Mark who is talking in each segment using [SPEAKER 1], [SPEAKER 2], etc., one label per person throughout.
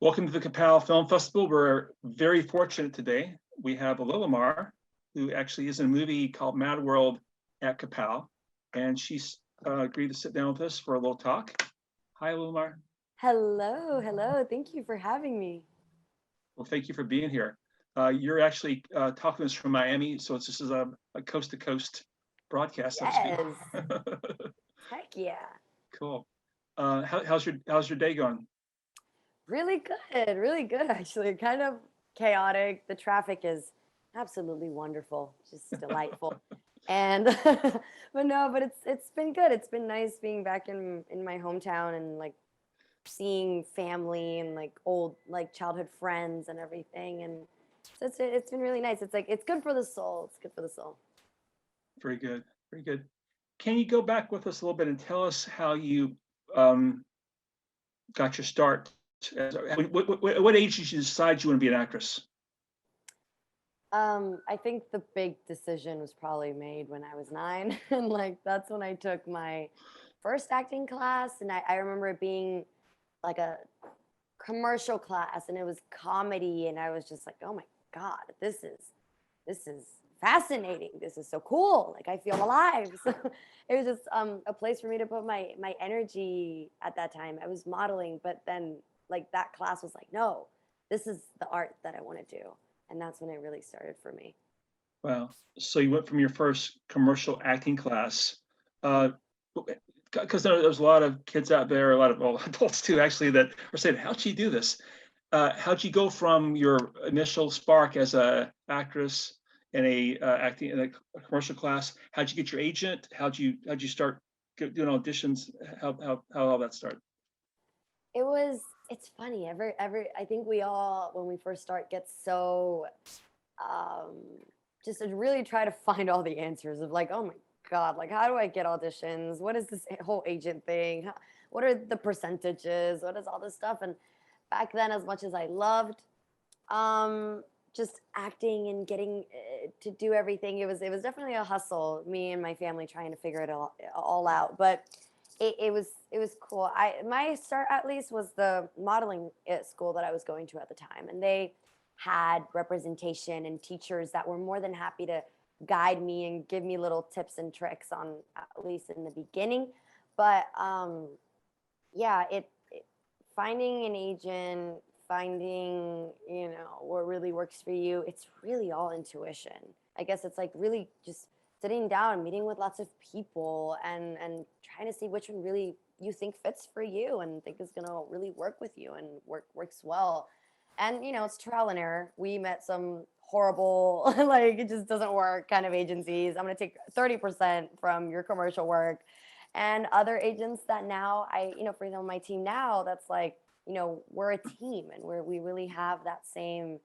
[SPEAKER 1] Welcome to the Kapow Film Festival. We're very fortunate today. We have Lilimar, who actually is in a movie called Mad World at Kapow, and she's agreed to sit down with us for a little talk. Hi, Lilimar.
[SPEAKER 2] Hello, hello. Thank you for having me.
[SPEAKER 1] Well, thank you for being here. You're actually talking to us from Miami, so this is a coast-to-coast broadcast, so to speak.
[SPEAKER 2] Yes. Heck yeah.
[SPEAKER 1] Cool. How's your day going?
[SPEAKER 2] Really good actually. Kind of chaotic. The traffic is absolutely wonderful, just delightful. And but it's been good. It's been nice being back in my hometown and like seeing family and like old like childhood friends and everything. And so it's been really nice. It's like it's good for the soul. It's good for the soul.
[SPEAKER 1] Very good, very good. Can you go back with us a little bit and tell us how you got your start? What age did you decide you want to be an actress?
[SPEAKER 2] I think the big decision was probably made when I was 9. And like that's when I took my first acting class. And I remember it being like a commercial class and it was comedy. And I was just like, oh my God, this is fascinating. This is so cool. Like I feel alive. So it was just a place for me to put my energy at that time. I was modeling, but then like that class was like, no, this is the art that I want to do. And that's when it really started for me.
[SPEAKER 1] Wow. So you went from your first commercial acting class, because there's a lot of kids out there, a lot of adults too, actually, that are saying, how'd you do this? How'd you go from your initial spark as a actress in acting in a commercial class? How'd you get your agent? How'd you start doing auditions? How all that started?
[SPEAKER 2] It's funny. I think we all, when we first start, get so just to really try to find all the answers of like, oh my God, like how do I get auditions? What is this whole agent thing? What are the percentages? What is all this stuff? And back then, as much as I loved just acting and getting to do everything, it was definitely a hustle. Me and my family trying to figure it all out, but it was cool. My start at least was the modeling school that I was going to at the time, and they had representation and teachers that were more than happy to guide me and give me little tips and tricks on at least in the beginning. But yeah, finding an agent, finding what really works for you, it's really all intuition. I guess it's like really just sitting down, meeting with lots of people and trying to see which one really you think fits for you and think is going to really work with you and works well. And it's trial and error. We met some horrible like it just doesn't work kind of agencies. I'm going to take 30% from your commercial work, and other agents that now for example, my team now, that's like, we're a team and we really have that same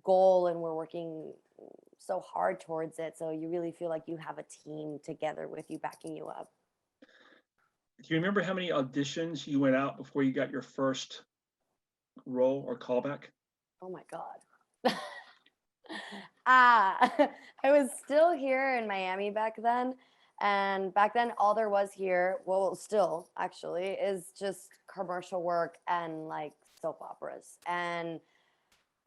[SPEAKER 2] goal and we're working so hard towards it. So you really feel like you have a team together with you, backing you up.
[SPEAKER 1] Do you remember how many auditions you went out before you got your first role or callback?
[SPEAKER 2] Oh my God. I was still here in Miami back then. And back then, all there was here, well, still actually, is just commercial work and like soap operas. And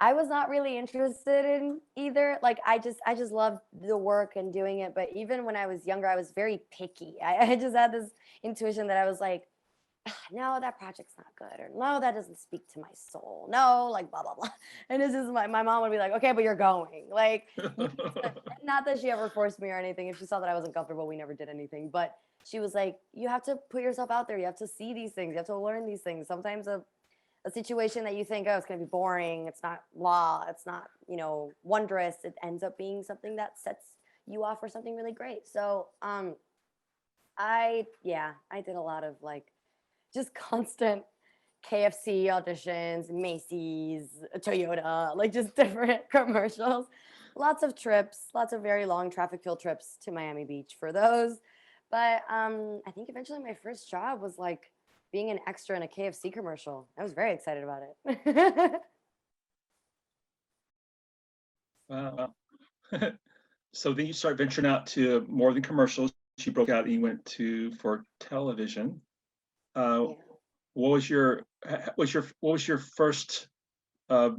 [SPEAKER 2] I was not really interested in either. Like I just loved the work and doing it. But even when I was younger, I was very picky. I just had this intuition that I was like, no, that project's not good, or no, that doesn't speak to my soul. No, like blah blah blah. And this is my mom would be like, okay, but you're going. Like, not that she ever forced me or anything. If she saw that I wasn't comfortable, we never did anything. But she was like, you have to put yourself out there. You have to see these things. You have to learn these things. Sometimes a situation that you think, oh, it's going to be boring, it's not law, it's not, wondrous, it ends up being something that sets you off for something really great. So I did a lot of like just constant KFC auditions, Macy's, Toyota, like just different commercials, lots of trips, lots of very long traffic filled trips to Miami Beach for those. But I think eventually my first job was like being an extra in a KFC commercial. I was very excited about it.
[SPEAKER 1] Wow. So then you start venturing out to more than commercials. You broke out and you went for television.
[SPEAKER 2] Yeah.
[SPEAKER 1] what was your what was your first uh,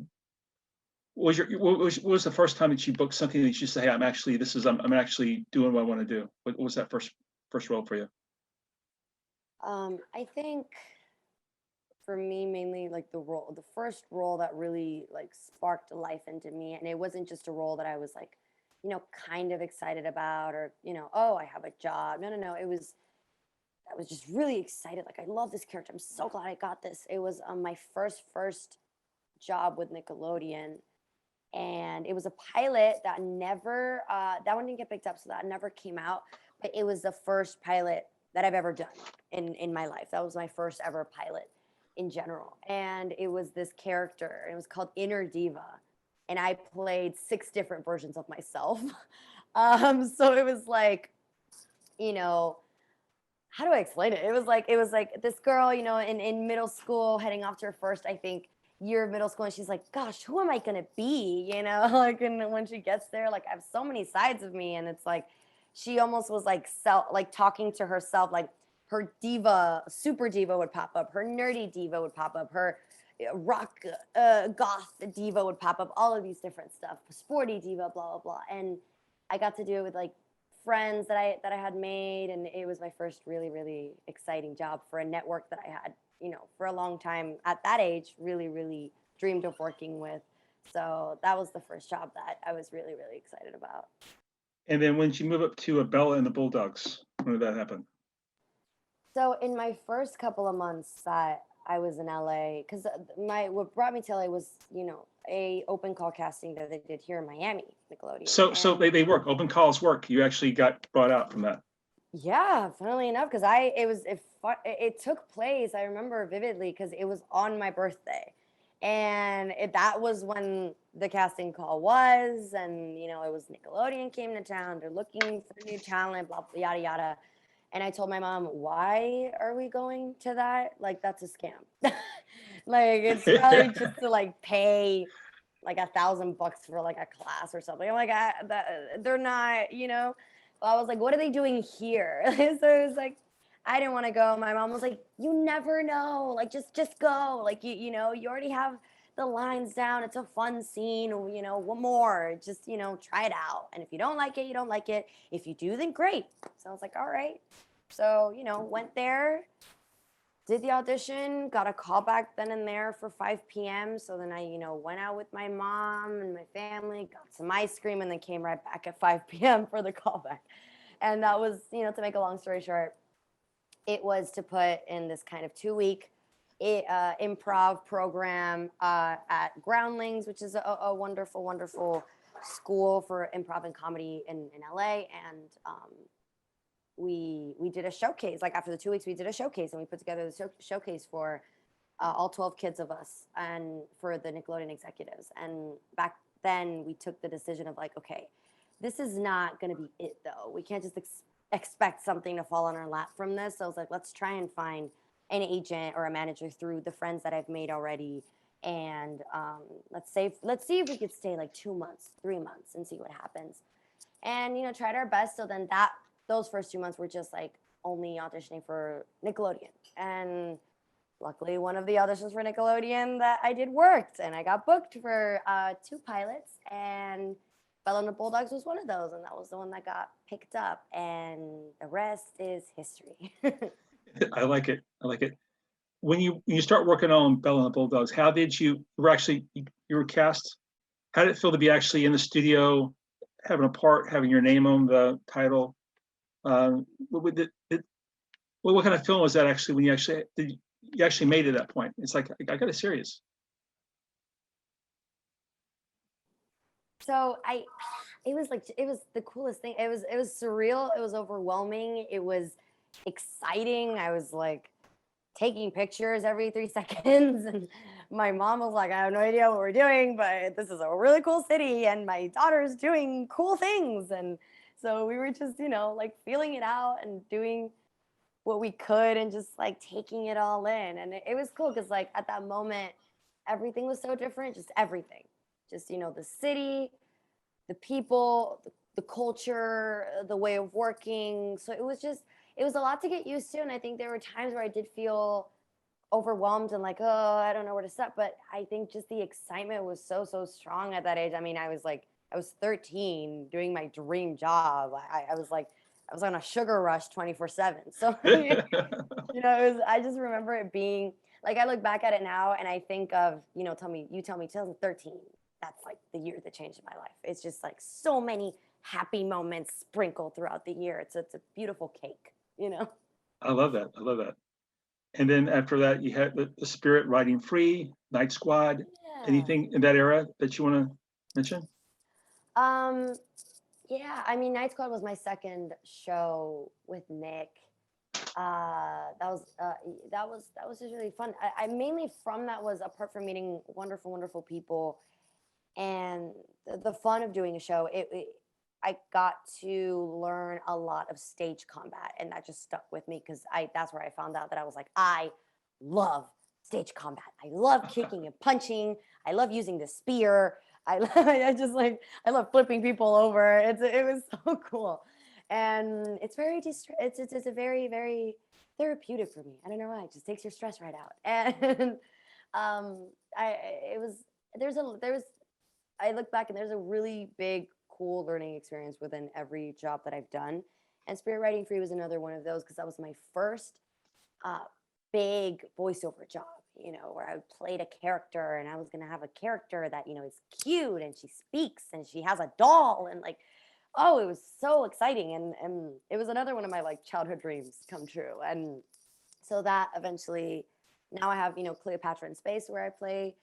[SPEAKER 1] what was the first time that you booked something that you say, hey, I'm actually doing what I want to do? What was that first role for you?
[SPEAKER 2] I think for me, mainly like the first role that really like sparked life into me, and it wasn't just a role that I was like, kind of excited about, or oh, I have a job. No, no, no. I was just really excited. Like, I love this character. I'm so glad I got this. It was my first job with Nickelodeon, and it was a pilot that never that one didn't get picked up, so that never came out. But it was the first pilot that I've ever done in my life. That was my first ever pilot in general, and it was this character. It was called Inner Diva, and I played 6 different versions of myself. So it was like, you know, how do I explain it? It was like this girl, in middle school, heading off to her first, I think, year of middle school, and she's like, "Gosh, who am I gonna be?" Like, and when she gets there, like, I have so many sides of me, and it's like, she almost was like like talking to herself, like her diva, super diva would pop up, her nerdy diva would pop up, her rock goth diva would pop up, all of these different stuff, sporty diva, blah blah blah, and I got to do it with like friends that I had made, and it was my first really really exciting job for a network that I had, for a long time at that age really dreamed of working with. So that was the first job that I was really really excited about.
[SPEAKER 1] And then when did you move up to Bella and the Bulldogs? When did that happen?
[SPEAKER 2] So in my first couple of months that I was in LA, because my what brought me to LA was, a open call casting that they did here in Miami, Nickelodeon.
[SPEAKER 1] So
[SPEAKER 2] And
[SPEAKER 1] they work. Open calls work. You actually got brought out from that.
[SPEAKER 2] yeah, funnily enough, because it took place. I remember vividly because it was on my birthday, and that was when the casting call was, and it was Nickelodeon came to town. They're looking for new talent, blah blah yada yada. And I told my mom, "Why are we going to that? Like, that's a scam. Like, it's probably just to like pay like $1,000 for like a class or something." I'm like, they're not, Well, I was like, what are they doing here? So it was like, I didn't want to go. My mom was like, you never know. Like, just go. Like, you already have the lines down. It's a fun scene. What more? Just, try it out. And if you don't like it, you don't like it. If you do, then great. So I was like, all right. So, went there, did the audition, got a call back then and there for 5 p.m. So then I, went out with my mom and my family, got some ice cream, and then came right back at 5 p.m. for the callback. And that was, to make a long story short, it was to put in this kind of 2 week improv program at Groundlings, which is a wonderful, wonderful school for improv and comedy in LA. And we did a showcase. Like, after the 2 weeks, we did a showcase, and we put together the showcase for all 12 kids of us and for the Nickelodeon executives. And back then, we took the decision of like, okay, this is not going to be it though. We can't just expect something to fall on our lap from this. So I was like, let's try and find an agent or a manager through the friends that I've made already, and let's see if we could stay like 2 months, 3 months, and see what happens. And tried our best. So then those first 2 months were just like only auditioning for Nickelodeon. And luckily, one of the auditions for Nickelodeon that I did worked, and I got booked for 2 pilots. And Bella and the Bulldogs was one of those, and that was the one that got picked up. And the rest is history.
[SPEAKER 1] I like it. I like it. When you start working on Bella and the Bulldogs, how did you were cast? How did it feel to be actually in the studio, having a part, having your name on the title? What kind of film was that actually when you actually made it at that point? It's like I got it serious.
[SPEAKER 2] So it was the coolest thing. It was surreal. It was overwhelming. It was exciting. I was like taking pictures every 3 seconds, and my mom was like, I have no idea what we're doing, but this is a really cool city, and my daughter's doing cool things. And so we were just, like feeling it out and doing what we could, and just like taking it all in. And it was cool because like at that moment, everything was so different, just everything. Just, the city, the people, the culture, the way of working. So it was a lot to get used to. And I think there were times where I did feel overwhelmed and like, oh, I don't know where to start. But I think just the excitement was so strong at that age. I mean, I was 13 doing my dream job. I was like, I was on a sugar rush 24/7. So it was, I just remember it being like, I look back at it now and I think of, tell me 2013. That's like the year that changed my life. It's just like so many happy moments sprinkled throughout the year. It's a beautiful cake.
[SPEAKER 1] I love that. I love that. And then after that, you had the Spirit Riding Free, Night Squad.
[SPEAKER 2] Yeah.
[SPEAKER 1] Anything in that era that you want to mention?
[SPEAKER 2] Um, yeah, I mean, Night Squad was my second show with Nick. That was just really fun. I mainly from that was apart from meeting wonderful people and the fun of doing a show. I got to learn a lot of stage combat, and that just stuck with me because I that's where I found out that I was like, I love stage combat. I love kicking and punching. I love using the spear. I just like I love flipping people over. It was so cool, and it's very it's a very therapeutic for me. I don't know why. It just takes your stress right out. And I it was there was I look back and there's a really big, cool learning experience within every job that I've done. And Spirit Writing Free was another one of those because that was my first uh, big voiceover job, where I played a character and I was going to have a character that, is cute and she speaks and she has a doll. And like, oh, it was so exciting. And it was another one of my like childhood dreams come true. And so that eventually, now I have, Cleopatra in Space where I play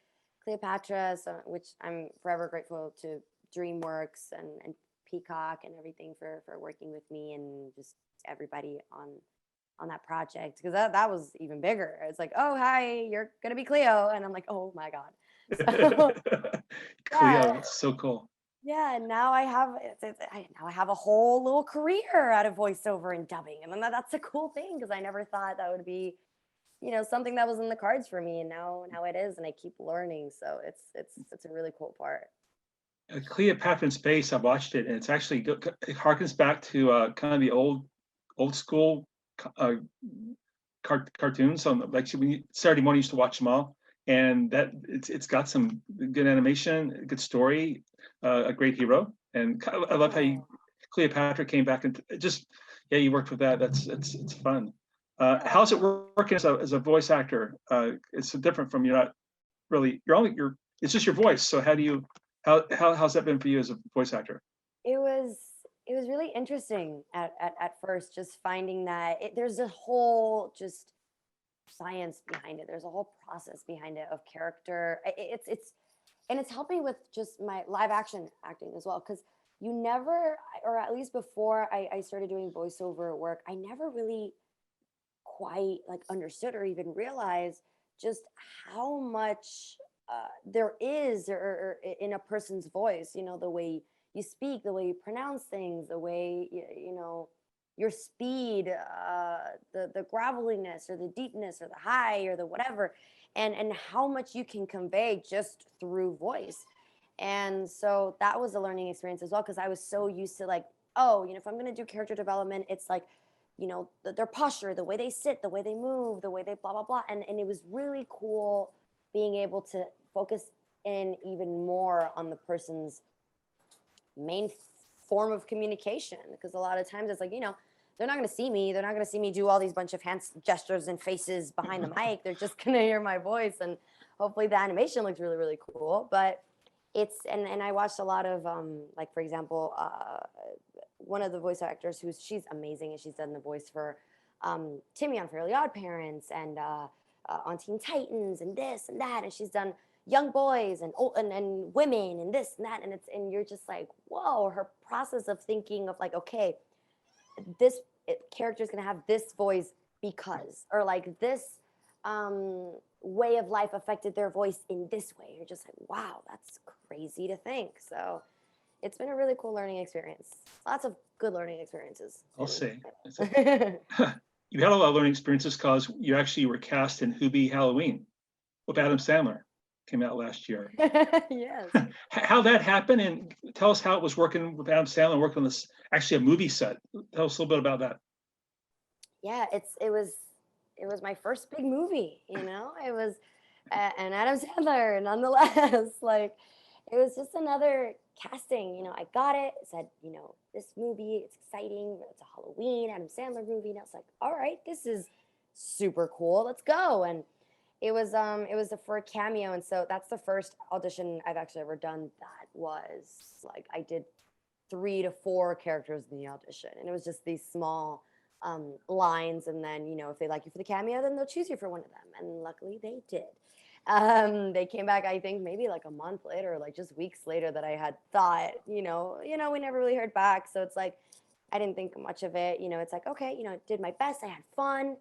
[SPEAKER 2] Cleopatra, so, which I'm forever grateful to DreamWorks and Peacock and everything for working with me and just everybody on that project because that was even bigger. It's like, oh hi, you're gonna be Cleo, and I'm like, oh my god. So
[SPEAKER 1] Cleo,
[SPEAKER 2] yeah,
[SPEAKER 1] that's so cool.
[SPEAKER 2] yeah. Now I have now I have a whole little career out of voiceover and dubbing, and then that's a cool thing because I never thought that would be something that was in the cards for me, and now it is, and I keep learning. So it's a really cool part.
[SPEAKER 1] Cleopatra in Space, I watched it, and it's actually it harkens back to kind of the old school uh, cartoons on like Saturday morning. I used to watch them all, and that it's got some good animation, a good story, a great hero, and I love how Cleopatra came back and just you worked with that. It's fun. How's it working as a voice actor? It's so different from you're not really you're it's just your voice. So how do you how's that been for you as a voice actor?
[SPEAKER 2] It was it was really interesting at first, just finding that there's a whole just science behind it. There's a whole process behind it of character. It's and it's helping with just my live action acting as well because you never, or at least before I started doing voiceover work, I never really quite like understood or even realized just how much there is in a person's voice, the way you speak, the way you pronounce things, the way your speed, the graveliness or the deepness or the high or the whatever, and how much you can convey just through voice. And so that was a learning experience as well because I was so used to like, oh, if I'm going to do character development, it's like their posture, the way they sit, the way they move, the way they blah blah blah, and it was really cool being able to focus in even more on the person's main form of communication because a lot of times it's like they're not going to see me, they're not going to see me do all these bunch of hand gestures and faces behind the mic, they're just going to hear my voice, and hopefully the animation looks really cool. But it's and I watched a lot of like for example one of the voice actors she's amazing and she's done the voice for Timmy on Fairly Odd Parents and on Teen Titans and this and that, and she's done young boys and old and women and this and that, and you're just like, whoa, her process of thinking of like, okay, this character is going to have this voice because, or like this way of life affected their voice in this way. You're just like, wow, that's crazy to think. So it's been a really cool learning experience. Lots of good learning experiences.
[SPEAKER 1] I'll say. You had a lot of learning experiences because you actually were cast in Hubie Halloween with Adam Sandler. Came out last year.
[SPEAKER 2] Yes.
[SPEAKER 1] How that happened, and tell us how it was working with Adam Sandler, working on this actually a movie set. Tell us a little bit about that.
[SPEAKER 2] Yeah, it was my first big movie, you know? It was and Adam Sandler nonetheless. Like it was just another casting, you know. I got it. It said, you know, this movie, it's exciting. It's a Halloween Adam Sandler movie. And I was like, all right, this is super cool. Let's go. And it was for a cameo, and so that's the first audition I've actually ever done that was like I did 3 to 4 characters in the audition, and it was just these small lines, and then you know if they like you for the cameo, then they'll choose you for one of them, and luckily they did. They came back, I think maybe like a month later, like just weeks later, that I had thought, we never really heard back, so it's like I didn't think much of it. You know, it's like okay, you know, I did my best, I had fun.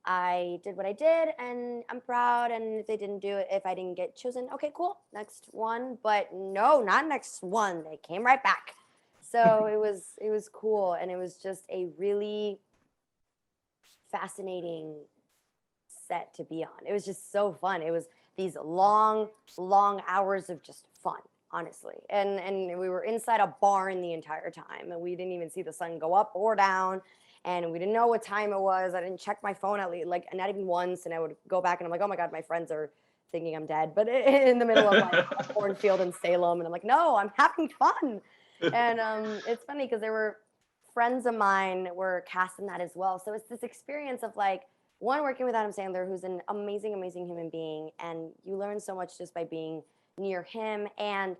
[SPEAKER 2] I did what I did and I'm proud. And if they didn't do it, if I didn't get chosen, okay, cool, next one. But no, not next one. They came right back. So it was cool. And it was just a really fascinating set to be on. It was just so fun. It was these long, long hours of just fun, honestly. And we were inside a barn the entire time, and we didn't even see the sun go up or down. And we didn't know what time it was. I didn't check my phone at least, like not even once. And I would go back and I'm like, oh my God, my friends are thinking I'm dead. But in the middle of like a cornfield in Salem, and I'm like, no, I'm having fun. And it's funny because there were friends of mine were cast in that as well. So it's this experience of like one working with Adam Sandler, who's an amazing, amazing human being, and you learn so much just by being near him, and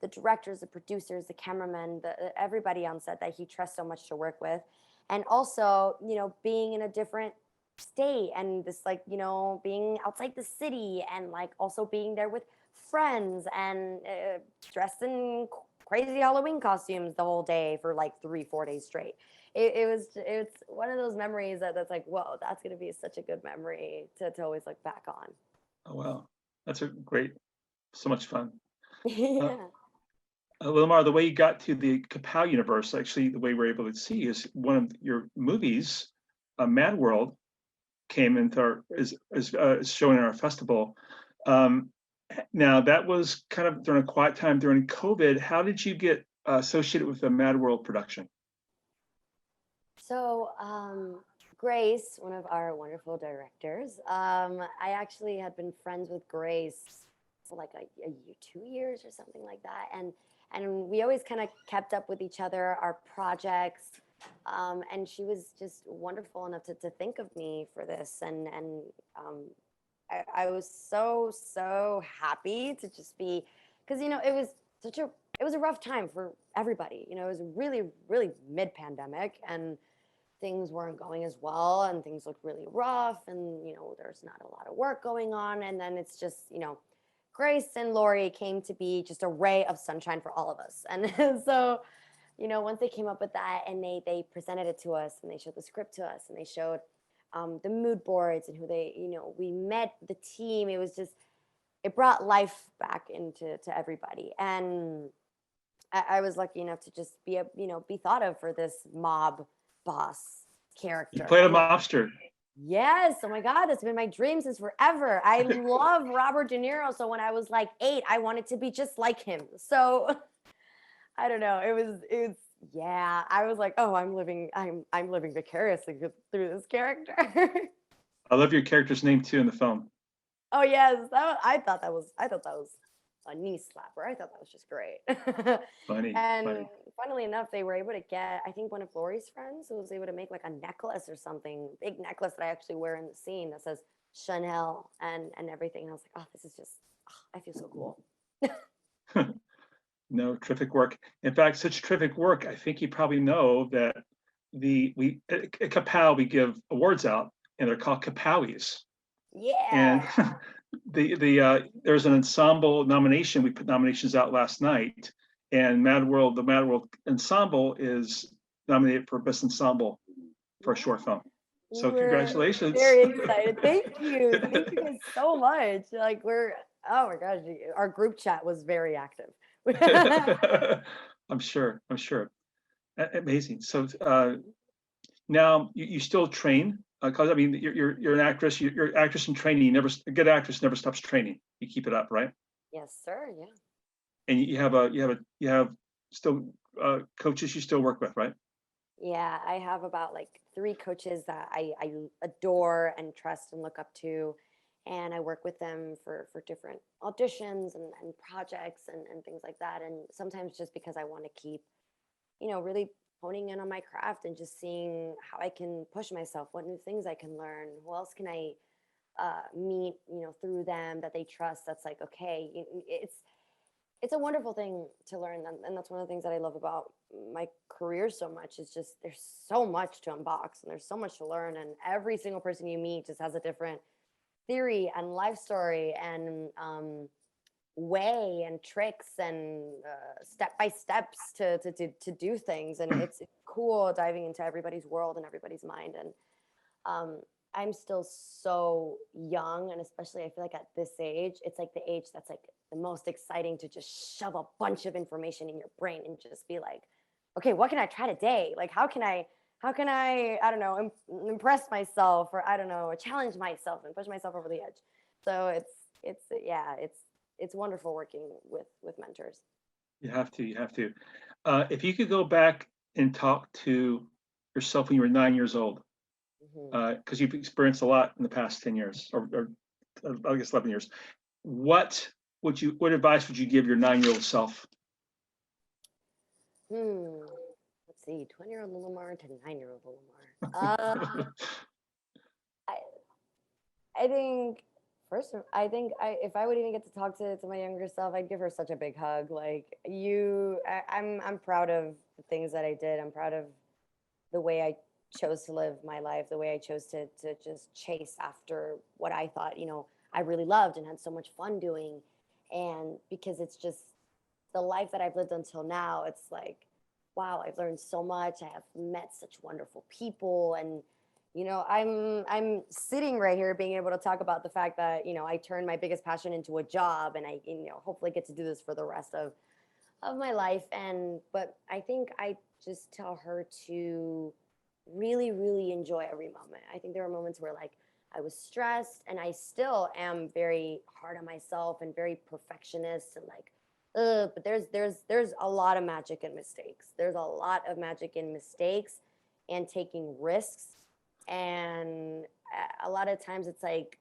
[SPEAKER 2] the directors, the producers, the cameramen, everybody on set that he trusts so much to work with. And also, you know, being in a different state, and this like, you know, being outside the city, and like also being there with friends, and dressed in crazy Halloween costumes the whole day for like 3 4 days straight. It's one of those memories that's like, whoa, that's gonna be such a good memory to always look back on.
[SPEAKER 1] Oh, wow. That's a great, so much fun. Uh,
[SPEAKER 2] Yeah.
[SPEAKER 1] Lilimar, the way you got to the Kapow universe, actually, the way we're able to see is one of your movies, Mad World, came into our is showing in our festival. Um, Now that was kind of during a quiet time during COVID. How did you get associated with the Mad World production?
[SPEAKER 2] So, Grace, one of our wonderful directors, I actually had been friends with Grace for like a 2 years or something like that, and we always kind of kept up with each other, our projects, and she was just wonderful enough to think of me for this, and I was so happy to just be, because you know it was a rough time for everybody. You know, it was really mid pandemic, and things weren't going as well, and things looked really rough, and you know there's not a lot of work going on, and then it's just, you know, Grace and Lori came to be just a ray of sunshine for all of us. And so, you know, once they came up with that, and they presented it to us, and they showed the script to us, and they showed the mood boards and who they, you know, we met the team. It was just, it brought life back into everybody. And I was lucky enough to just be be thought of for this mob boss
[SPEAKER 1] You
[SPEAKER 2] character.
[SPEAKER 1] played a
[SPEAKER 2] And
[SPEAKER 1] mobster.
[SPEAKER 2] yes, oh my God, that's been my dream since forever. I love Robert De Niro. So when I was like 8, I wanted to be just like him. So I don't know. It was yeah. I was like, oh, I'm living vicariously through this character.
[SPEAKER 1] I love your character's name too in the film.
[SPEAKER 2] Oh yes, I thought that was a knee slapper. I thought that was just great.
[SPEAKER 1] Funny,
[SPEAKER 2] And
[SPEAKER 1] funny.
[SPEAKER 2] funnily enough, they were able to get, I think one of Lori's friends was able to make like a necklace or something, big necklace that I actually wear in the scene that says Chanel and everything. And I was like, oh, this is just, I feel so cool.
[SPEAKER 1] No, terrific work. In fact, such terrific work. I think you probably know that we at Kapow we give awards out, and they're called Kapowies.
[SPEAKER 2] Yeah.
[SPEAKER 1] And there's an ensemble nomination. We put nominations out last night, and the Mad World Ensemble is nominated for Best Ensemble for a short film. So
[SPEAKER 2] We're
[SPEAKER 1] congratulations.
[SPEAKER 2] very excited. Thank you. Thank you guys so much. Like oh my gosh, our group chat was very active.
[SPEAKER 1] I'm sure. I'm sure. Amazing. So now you still train, because I mean you're an actress. You're an actress in training. A good actress never stops training. You keep it up, right?
[SPEAKER 2] Yes, sir. Yeah.
[SPEAKER 1] And you have still coaches you still work with, right?
[SPEAKER 2] Yeah, I have about like three coaches that I adore and trust and look up to. And I work with them for different auditions and projects and things like that. And sometimes just because I want to keep, really honing in on my craft and just seeing how I can push myself, what new things I can learn, who else can I meet, through them that they trust. That's like, okay, it's a wonderful thing to learn, and that's one of the things that I love about my career so much. Is just there's so much to unbox and there's so much to learn, and every single person you meet just has a different theory and life story and way and tricks and step by steps to do things, and it's cool diving into everybody's world and everybody's mind. And um, I'm still so young, and especially I feel like at this age, it's like the age that's like the most exciting to just shove a bunch of information in your brain and just be like, okay, what can I try today? Like, I don't know, impress myself, or I don't know, challenge myself and push myself over the edge. So yeah, it's wonderful working with mentors.
[SPEAKER 1] You have to. If you could go back and talk to yourself when you were 9 years old,
[SPEAKER 2] Hmm.
[SPEAKER 1] because you've experienced a lot in the past 10 years, or I guess 11 years, what what advice would you give your 9 year old self?
[SPEAKER 2] Hmm. Let's see, 20-year-old Lilimar to 9-year-old Lilimar. I I think I think if I would even get to talk to my younger self, I'd give her such a big hug. Like I'm proud of the things that I did. I'm proud of the way I chose to live my life, the way I chose to just chase after what I thought, I really loved and had so much fun doing. And because it's just the life that I've lived until now, it's like, wow, I've learned so much. I have met such wonderful people, and I'm sitting right here being able to talk about the fact that I turned my biggest passion into a job, and I hopefully get to do this for the rest of my life. And but I think I just tell her to really, really enjoy every moment. I think there are moments where like I was stressed, and I still am very hard on myself and very perfectionist and like, but there's a lot of magic in mistakes. There's a lot of magic in mistakes and taking risks. And a lot of times it's like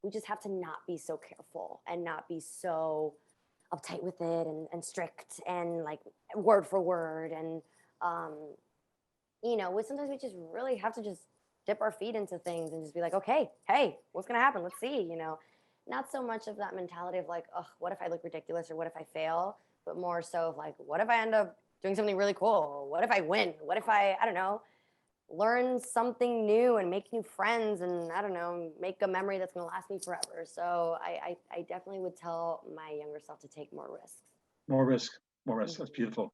[SPEAKER 2] we just have to not be so careful and not be so uptight with it and strict and like word for word. And um sometimes we just really have to just dip our feet into things and just be like, okay, hey, what's gonna happen? Let's see. Not so much of that mentality of like, oh, what if I look ridiculous or what if I fail, but more so of like, what if I end up doing something really cool? What if I win? What if I don't know, learn something new and make new friends, and I don't know, make a memory that's gonna last me forever. So I definitely would tell my younger self to take more risks.
[SPEAKER 1] More risk, more risk. That's
[SPEAKER 2] Hmm.
[SPEAKER 1] beautiful.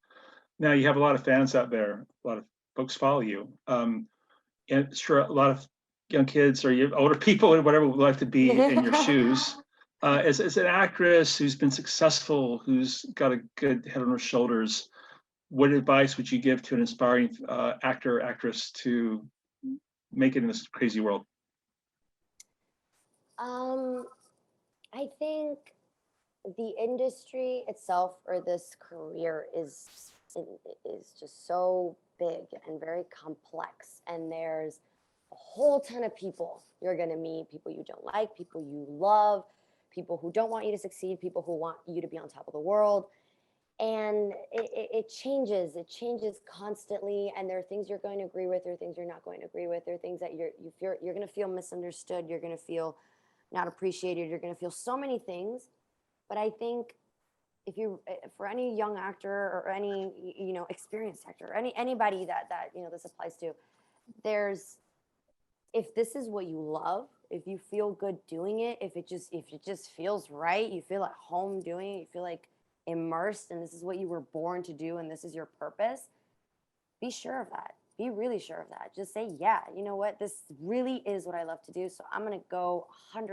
[SPEAKER 1] Now you have a lot of fans out there. A lot of folks follow you. And sure, a lot of young kids or older people and whatever would like to be in your shoes. As an actress who's been successful, who's got a good head on her shoulders, what advice would you give to an aspiring actor or actress to make it in this crazy world?
[SPEAKER 2] um I think the industry itself, or this career, is just so big and very complex, and there's a whole ton of people you're going to meet, people you don't like, people you love, people who don't want you to succeed, people who want you to be on top of the world. And it changes constantly, and there are things you're going to agree with, there are things you're not going to agree with, there are things that you're going to feel misunderstood, you're going to feel not appreciated, you're going to feel so many things. But I think if you, for any young actor or any experienced actor, or anybody that this applies to, there's if this is what you love, if you feel good doing it, if it just feels right, you feel at home doing it, you feel like immersed, and this is what you were born to do, and this is your purpose. Be sure of that. Be really sure of that. Just say, yeah, you know what? This really is what I love to do. So I'm going to go 100%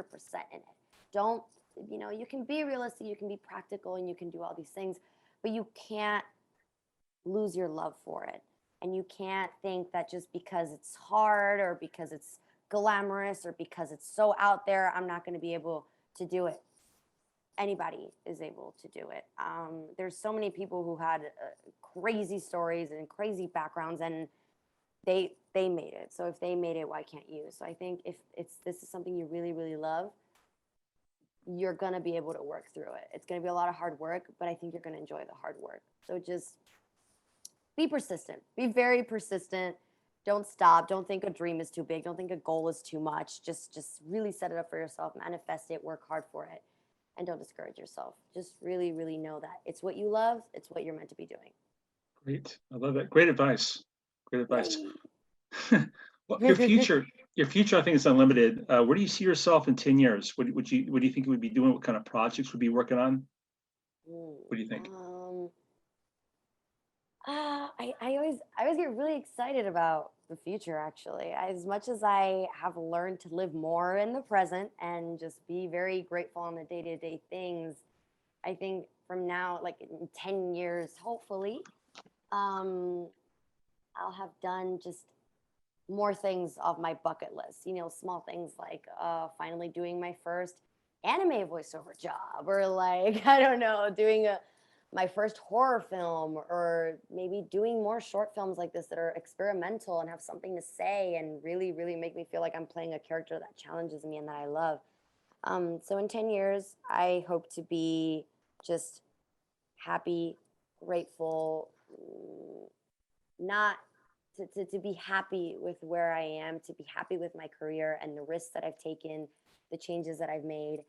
[SPEAKER 2] in it. Don't, you can be realistic, you can be practical, and you can do all these things, but you can't lose your love for it. And you can't think that just because it's hard or because it's glamorous or because it's so out there, I'm not going to be able to do it. Anybody is able to do it. There's so many people who had crazy stories and crazy backgrounds, and they made it. So if they made it, why can't you? So I think if this is something you really, really love, you're going to be able to work through it. It's going to be a lot of hard work, but I think you're going to enjoy the hard work. So just be persistent. Be very persistent. Don't stop. Don't think a dream is too big. Don't think a goal is too much. Just really set it up for yourself, manifest it, work hard for it, and don't discourage yourself. Just really, really know that it's what you love, it's what you're meant to be doing.
[SPEAKER 1] Great. I love that. Great advice. Great advice.
[SPEAKER 2] Yay.
[SPEAKER 1] Well, your future, I think is unlimited. Where do you see yourself in 10 years? What do you think you would be doing? What kind of projects would be working on? What do you think?
[SPEAKER 2] I always get really excited about the future, actually. As much as I have learned to live more in the present and just be very grateful on the day-to-day things, I think from now, like in 10 years, hopefully, um, I'll have done just more things off my bucket list. Small things like finally doing my first anime voiceover job, or like I don't know, doing my first horror film, or maybe doing more short films like this that are experimental and have something to say and really, really make me feel like I'm playing a character that challenges me and that I love. So in 10 years, I hope to be just happy, grateful, not to be happy with where I am, to be happy with my career and the risks that I've taken, the changes that I've made,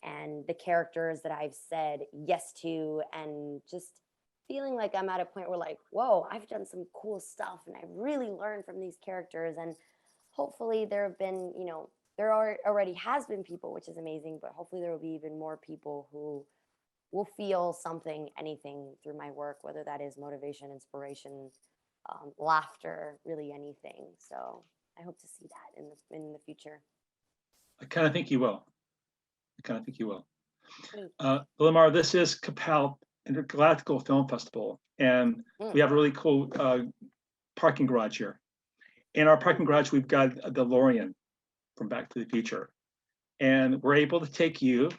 [SPEAKER 2] and the characters that I've said yes to, and just feeling like I'm at a point where, like, whoa, I've done some cool stuff and I've really learned from these characters. And hopefully there have been, there already has been people, which is amazing, but hopefully there will be even more people who will feel something, anything through my work, whether that is motivation, inspiration, laughter, really anything. So I hope to see that in the future.
[SPEAKER 1] I kind of think you will. I kind of think you will.
[SPEAKER 2] Thank
[SPEAKER 1] Lilimar, this is Kapow Intergalactical Film Festival, and
[SPEAKER 2] you.
[SPEAKER 1] we have a really cool parking garage here. In our parking garage, we've got a DeLorean from Back to the Future, and we're able to take you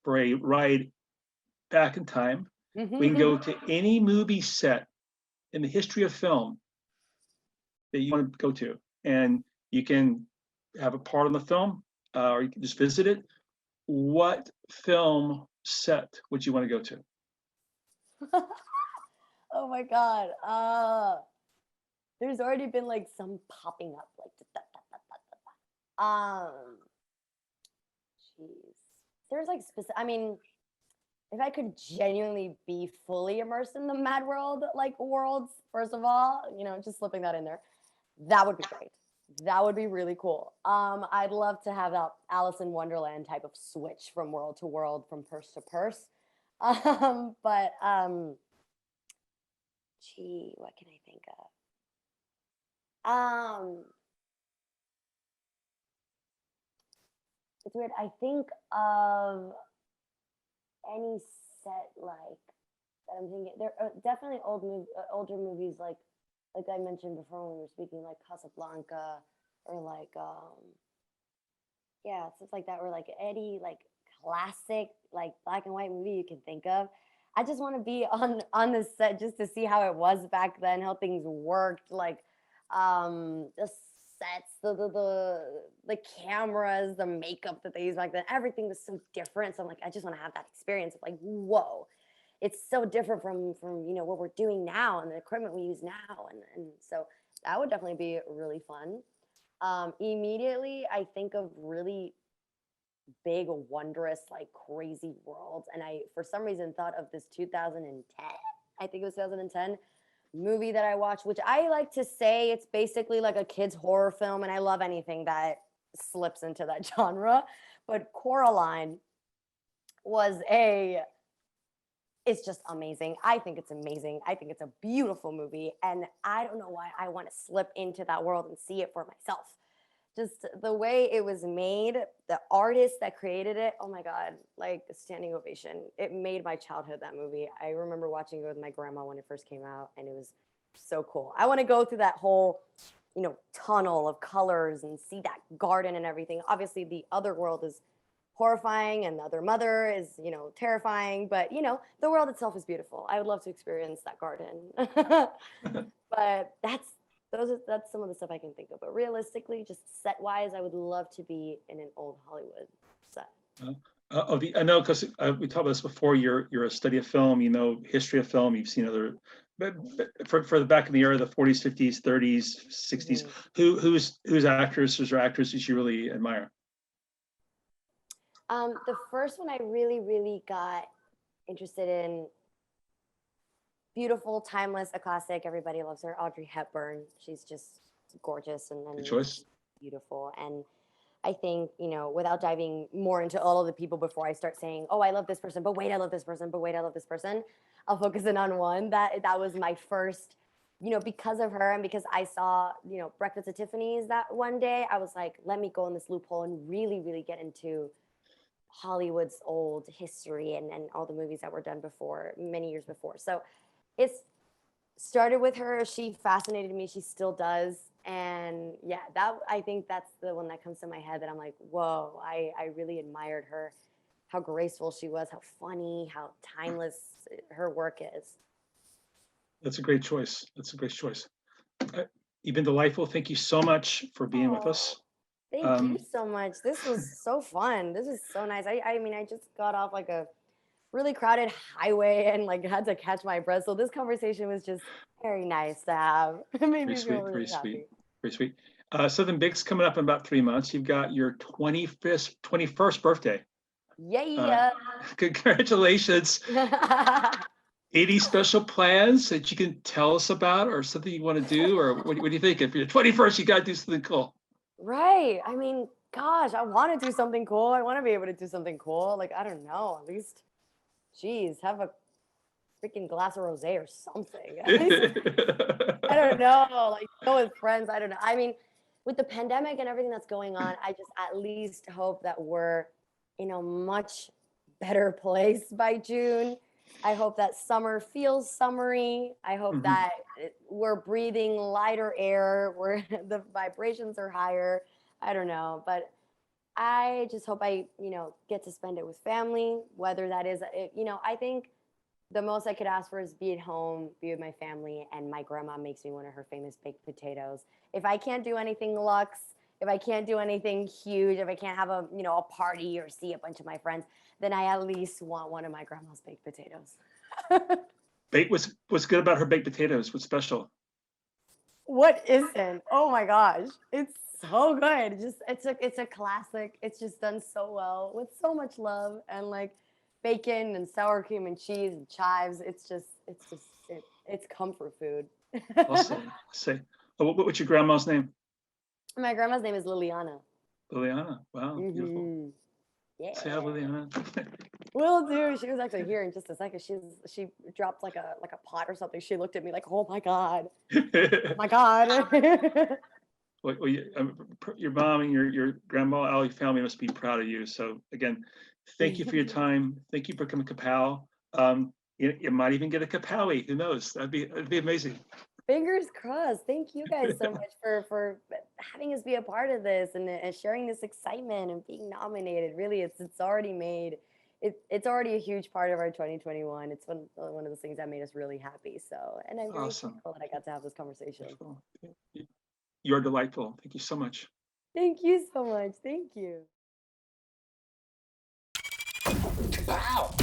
[SPEAKER 1] for a ride back in time. We can go to any movie set in the history of film that you want to go to, and you can have a part on the film, or you can just visit it. What film set would you want to go to?
[SPEAKER 2] Oh my God. There's already been like some popping up, like jeez. There's like specific. I mean, if I could genuinely be fully immersed in the Mad World, like worlds, first of all, just slipping that in there, that would be great. That would be really cool. I'd love to have that Alice in Wonderland type of switch from world to world, from purse to purse. But gee, what can I think of? It's weird. I think of any set like that I'm thinking. There are definitely older movies like I mentioned before when we were speaking, like Casablanca, or like yeah, stuff like that, or like any like classic like black and white movie you can think of. I just want to be on the set just to see how it was back then, how things worked, like the sets, the cameras, the makeup that they used back then. Everything was so different. So I'm like, I just want to have that experience of like, whoa, it's so different from what we're doing now and the equipment we use now, and so that would definitely be really fun. Immediately I think of really big, wondrous, like crazy worlds, and I for some reason thought of this 2010, I think it was 2010 movie that I watched, which I like to say it's basically like a kid's horror film, and I love anything that slips into that genre. But Coraline was it's just amazing. I think it's amazing. I think it's a beautiful movie. And I don't know why I want to slip into that world and see it for myself. Just the way it was made, the artist that created it, oh my God, like a standing ovation. It made my childhood, that movie. I remember watching it with my grandma when it first came out, and it was so cool. I want to go through that whole, tunnel of colors and see that garden and everything. Obviously, the other world is horrifying and the other mother is terrifying, but the world itself is beautiful. I would love to experience that garden. But That's some of the stuff I can think of. But realistically, just set wise, I would love to be in an old Hollywood set.
[SPEAKER 1] Uh, I know because we talked about this before. You're a study of film. You know history of film. You've seen other, but for the back in the era, the 40s, 50s, 30s, 60s.
[SPEAKER 2] Mhm.
[SPEAKER 1] Who's actors or actresses you really admire?
[SPEAKER 2] The first one I really, really got interested in, beautiful, timeless, a classic. Everybody loves her. Audrey Hepburn. She's just gorgeous
[SPEAKER 1] Good
[SPEAKER 2] and
[SPEAKER 1] choice.
[SPEAKER 2] beautiful. And I think, without diving more into all of the people before I start saying, oh, I love this person, but wait, I love this person, but wait, I love this person, I'll focus in on one. That was my first, because of her and because I saw, Breakfast at Tiffany's that one day, I was like, let me go in this loophole and really, really get into Hollywood's old history and all the movies that were done before, many years before. So it's started with her. She fascinated me. She still does. And yeah, that I think that's the one that comes to my head that I'm like, whoa, I really admired her, how graceful she was, how funny, how timeless her work is.
[SPEAKER 1] That's a great choice. That's a great choice. Uh, You've been delightful. Thank you so much for being with
[SPEAKER 2] Oh,
[SPEAKER 1] us.
[SPEAKER 2] thank you
[SPEAKER 1] Um,
[SPEAKER 2] so much. This was so fun. This is so nice. I mean, I just got off like a really crowded highway and like had to catch my breath. So this conversation was just very nice to have. It made
[SPEAKER 1] Very
[SPEAKER 2] me feel
[SPEAKER 1] sweet, very
[SPEAKER 2] really
[SPEAKER 1] sweet,
[SPEAKER 2] happy.
[SPEAKER 1] very sweet. Southern Big's coming up in about 3 months. You've got your 21st birthday. Uh,
[SPEAKER 2] Yeah.
[SPEAKER 1] Congratulations. 80 special plans that you can tell us about or something you want to do? Or what do you think? If you're 21st, you got to do something cool.
[SPEAKER 2] Right. I mean, gosh, I want to do something cool. I want to be able to do something cool. Like, I don't know, at least, geez, have a freaking glass of rosé or something. I don't know, like go with friends. I don't know. I mean, with the pandemic and everything that's going on, I just at least hope that we're in a much better place by June. I hope that summer feels summery. I hope
[SPEAKER 1] Mhm.
[SPEAKER 2] that we're breathing lighter air, where the vibrations are higher. I don't know, but I just hope I, get to spend it with family, whether that is, I think the most I could ask for is be at home, be with my family, and my grandma makes me one of her famous baked potatoes. If I can't do anything luxe, if I can't do anything huge, if I can't have a party or see a bunch of my friends, then I at least want one of my grandma's baked potatoes.
[SPEAKER 1] What's good about her baked potatoes? What's special?
[SPEAKER 2] What isn't? Oh my gosh, it's so good. It's a classic. It's just done so well with so much love and like bacon and sour cream and cheese and chives. It's comfort food.
[SPEAKER 1] Awesome. Say, what's your grandma's name?
[SPEAKER 2] My grandma's name is Liliana.
[SPEAKER 1] Liliana. Wow, beautiful.
[SPEAKER 2] Hmm.
[SPEAKER 1] Say hi,
[SPEAKER 2] Yeah.
[SPEAKER 1] Liliana.
[SPEAKER 2] Will do. She was actually here in just a second. She dropped like a pot or something. She looked at me like, oh my God. Oh my God.
[SPEAKER 1] Your mom and your grandma, all your family must be proud of you. So again, thank you for your time. Thank you for coming to Kapow. You might even get a Kapowie. Who knows? That'd be amazing.
[SPEAKER 2] Fingers crossed. Thank you guys so much for having us be a part of this and sharing this excitement and being nominated. Really, it's already made it's already a huge part of our 2021. It's one of those things that made us really happy. So, and I'm very
[SPEAKER 1] Awesome.
[SPEAKER 2] thankful that I got to have this conversation.
[SPEAKER 1] Wonderful. You're delightful. Thank you so much.
[SPEAKER 2] Thank you so much. Thank you.
[SPEAKER 1] Wow.